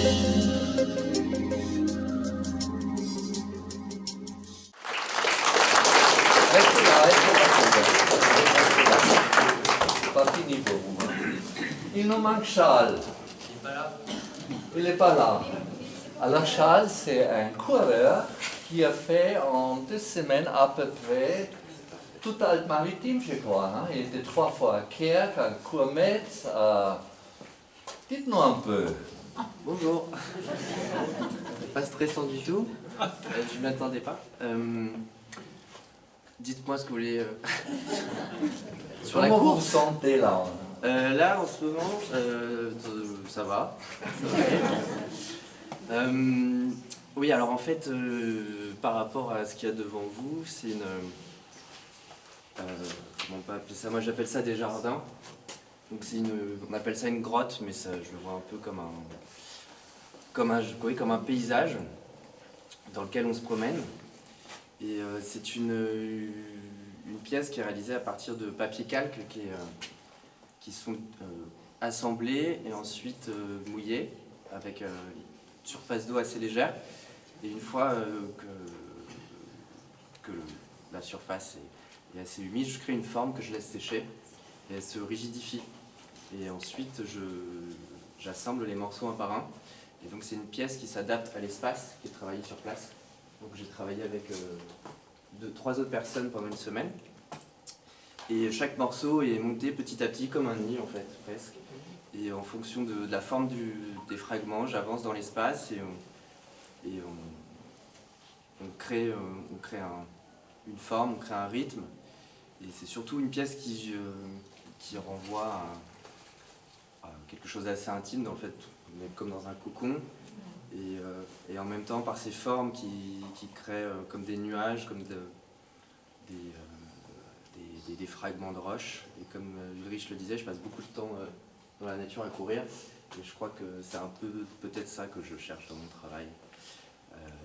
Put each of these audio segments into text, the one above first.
Pas fini pour vous. Il nous manque Charles. Il n'est pas là. Alors Charles, c'est un coureur qui a fait en 2 semaines à peu près toute Alpes-Maritimes, je crois. Hein? Il était 3 fois à Kierk, à Courmetz, à... Dites-nous un peu. Bonjour. Pas stressant du tout. Je ne m'attendais pas. Dites-moi ce que vous voulez. Sur la Comment vous vous course. sentez là? Là, en ce moment, ça va. Oui, alors en fait, par rapport à ce qu'il y a devant vous, c'est une... comment on peut appeler ça? Moi, j'appelle ça des jardins. Donc on appelle ça une grotte, mais ça, je le vois un peu comme un paysage dans lequel on se promène. Et c'est une pièce qui est réalisée à partir de papier calque qui sont assemblés et ensuite mouillés avec une surface d'eau assez légère. Et une fois que la surface est assez humide, je crée une forme que je laisse sécher et elle se rigidifie. Et ensuite, j'assemble les morceaux un par un. Et donc c'est une pièce qui s'adapte à l'espace, qui est travaillée sur place. Donc j'ai travaillé avec 3 autres personnes pendant une semaine. Et chaque morceau est monté petit à petit comme un nid en fait, presque. Et en fonction de la forme des fragments, j'avance dans l'espace et on crée une forme, on crée un rythme. Et c'est surtout une pièce qui renvoie à quelque chose d'assez intime, dans le fait, on est comme dans un cocon. Et en même temps, par ces formes qui créent comme des nuages, comme des fragments de roches. Et comme Ulrich le disait, je passe beaucoup de temps dans la nature à courir. Et je crois que c'est un peu peut-être ça que je cherche dans mon travail.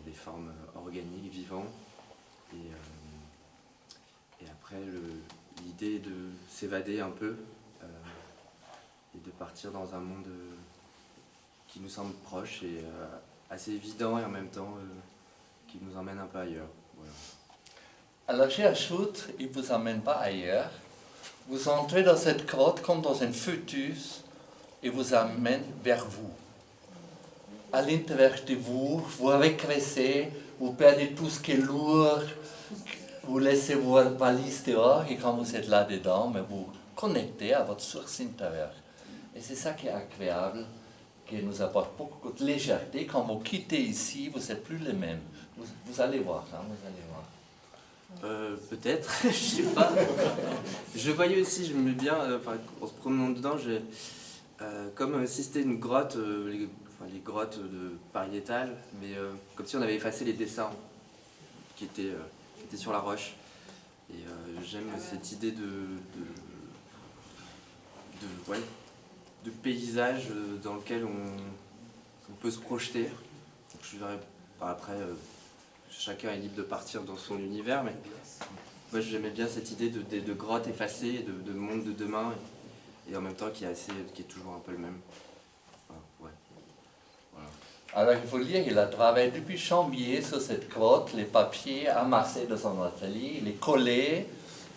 Des formes organiques, vivantes. Et après, l'idée est de s'évader un peu et de partir dans un monde qui nous semble proche et assez évident et en même temps qui nous emmène un peu ailleurs. Voilà. Alors j'ajoute, il ne vous emmène pas ailleurs. Vous entrez dans cette grotte comme dans un fœtus et vous amène vers vous. À l'intérieur de vous, vous régressez, vous perdez tout ce qui est lourd, vous laissez vos valises dehors et quand vous êtes là-dedans, mais vous connectez à votre source intérieure. Et c'est ça qui est agréable, qui nous apporte beaucoup de légèreté. Quand vous quittez ici, vous n'êtes plus les mêmes. Vous allez voir, hein, vous allez voir. Peut-être, je sais pas. Je voyais aussi, je me mets bien, en se promenant dedans, comme si c'était une grotte, les grottes de pariétales, mais comme si on avait effacé les dessins qui étaient sur la roche. Et j'aime cette idée de paysage dans lequel on peut se projeter. Donc, je dirais, après, chacun est libre de partir dans son univers, mais moi j'aimais bien cette idée de grotte effacée, de monde de demain, et en même temps qui est toujours un peu le même. Voilà. Alors il faut le dire, il a travaillé depuis janvier sur cette grotte, les papiers amassés de son atelier, il les collé,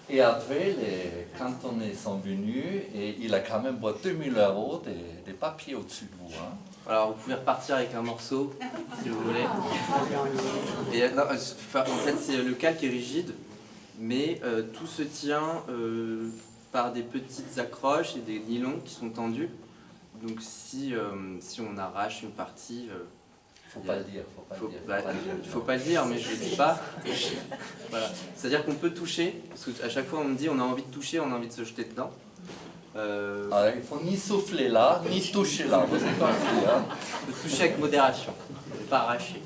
et après les cantonais sont venus, et il a quand même pour 2000 € des papiers au-dessus de vous. Hein. Alors vous pouvez repartir avec un morceau, si vous voulez. Et, non, en fait, c'est le calque est rigide, mais tout se tient par des petites accroches et des nylons qui sont tendus. Donc si on arrache une partie... Faut pas le dire, faut pas le dire, mais je ne le dis pas. Voilà. C'est-à-dire qu'on peut toucher, parce qu'à chaque fois on me dit on a envie de toucher, on a envie de se jeter dedans. Alors, il ne faut ni souffler là, ni toucher là, vous avez compris. Hein. On peut toucher avec modération, et pas arracher.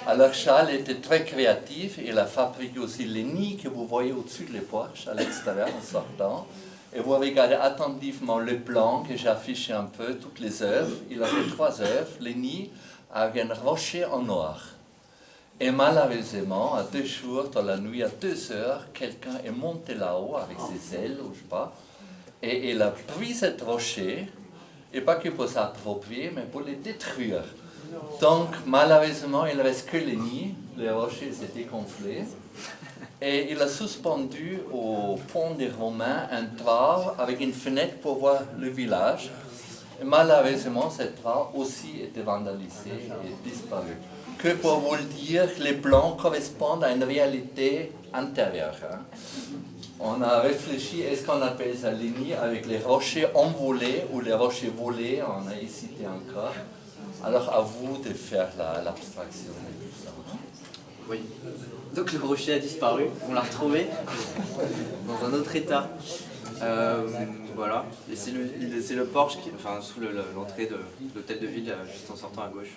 Alors Charles était très créatif, il a fabriqué aussi les nids que vous voyez au-dessus de les porches, à l'extérieur en sortant. Et vous regardez attentivement le plan que j'ai affiché un peu, toutes les œuvres. Il a fait 3 œuvres, les nids avec un rocher en noir. Et malheureusement, à 2 jours, dans la nuit, à 2 heures, quelqu'un est monté là-haut avec ses ailes, ou je sais pas, et il a pris cet rocher, et pas que pour s'approprier, mais pour les détruire. Donc, malheureusement, il ne reste que les nids. Les rochers étaient gonflés. Et il a suspendu au pont des Romains un drap avec une fenêtre pour voir le village. Et malheureusement, cette drap aussi était vandalisé et disparu. Que pour vous le dire, les blancs correspondent à une réalité intérieure. On a réfléchi, est-ce qu'on appelle ça les nids avec les rochers envolés ou les rochers volés, on a hésité encore. Alors à vous de faire l'abstraction et tout ça. Oui. Donc le rocher a disparu, on l'a retrouvé dans un autre état. Voilà, et c'est le porche, enfin sous l'entrée de l'hôtel de ville, juste en sortant à gauche.